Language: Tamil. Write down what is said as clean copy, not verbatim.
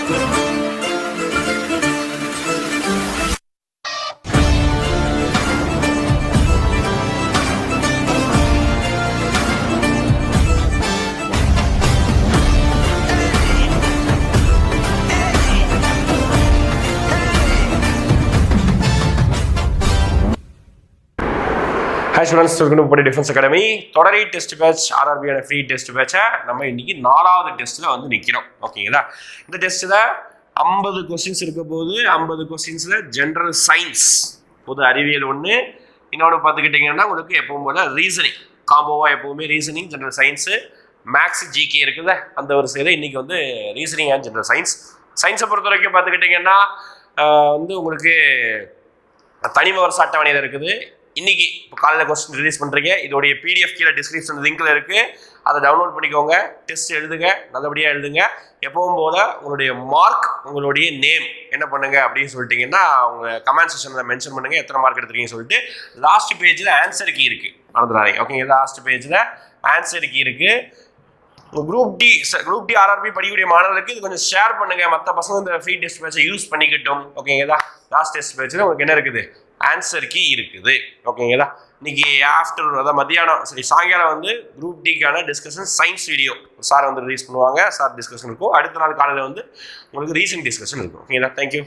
Hi students, welcome to Defense Academy. தொடரி டெஸ்ட் பேட்ச் ஆர்ஆர்பியான ஃப்ரீ டெஸ்ட் பேட்சை நம்ம இன்னைக்கு 4வது டெஸ்ட்டில் வந்து நிற்கிறோம். ஓகேங்களா? இந்த டெஸ்ட்டில் 50 கொஸ்டின்ஸ் இருக்க போது 50 கொஸ்டின்ஸில் ஜென்ரல் சயின்ஸ் பொது அறிவியல் ஒன்று, இன்னொன்று பார்த்துக்கிட்டிங்கன்னா உங்களுக்கு எப்பவும் போல ரீசனிங் காம்போவாக எப்போவுமே reasoning general science maths GK இருக்குல்ல அந்த ஒரு செயலை இன்றைக்கி வந்து ரீசனிங் அண்ட் ஜென்ரல் சயின்ஸை பொறுத்த வரைக்கும் பார்த்துக்கிட்டிங்கன்னா வந்து உங்களுக்கு தனிம வருஷ அட்டவணையில் இருக்குது. இன்னைக்கு இப்போ காலையில் கொஸ்டின் ரிலீஸ் பண்ணுறீங்க. இதோடைய பிடிஎஃப் கீழே டிஸ்கிரிப்ஷன் லிங்க்ல இருக்குது, அதை டவுன்லோட் பண்ணிக்கோங்க. டெஸ்ட் எழுதுங்க, நல்லபடியாக எழுதுங்க. எப்பவும் போல உங்களுடைய மார்க் உங்களுடைய நேம் என்ன பண்ணுங்க அப்படின்னு சொல்லிட்டீங்கன்னா அவங்க கமெண்ட் செக்ஷனில் மென்ஷன் பண்ணுங்க எத்தனை மார்க் எடுத்துருக்கீங்கன்னு சொல்லிட்டு. லாஸ்ட் பேஜில் ஆன்சர் கீ இருக்குது, மறந்துடாதீங்க. ஓகேங்க, லாஸ்ட் பேஜில் ஆன்சர் கீ இருக்குது. குரூப் டி ஆர்ஆர்பி படிக்கக்கூடிய மாணவர்களுக்கு இது கொஞ்சம் ஷேர் பண்ணுங்க, மற்ற பசங்க இந்த ஃப்ரீ டெஸ்ட் பேட்சை யூஸ் பண்ணிக்கிட்டோம். ஓகேங்களா? லாஸ்ட் டெஸ்ட் பேட்சில் உங்களுக்கு என்ன இருக்குது, ஆன்சர் கீ இருக்குது. ஓகேங்களா? இன்னைக்கு ஆஃப்டர் அதாவது மத்தியானம் சரி சாயங்காலம் வந்து குரூப் டிக்கான டிஸ்கஷன் சயின்ஸ் வீடியோ சார் வந்து ரிலீஸ் பண்ணுவாங்க. சார் டிஸ்கஷன் இருக்கும். அடுத்த நாள் காலையில் வந்து உங்களுக்கு ரீசன்ட் டிஸ்கஷன் இருக்கும். ஓகேங்களா? தேங்க்யூ.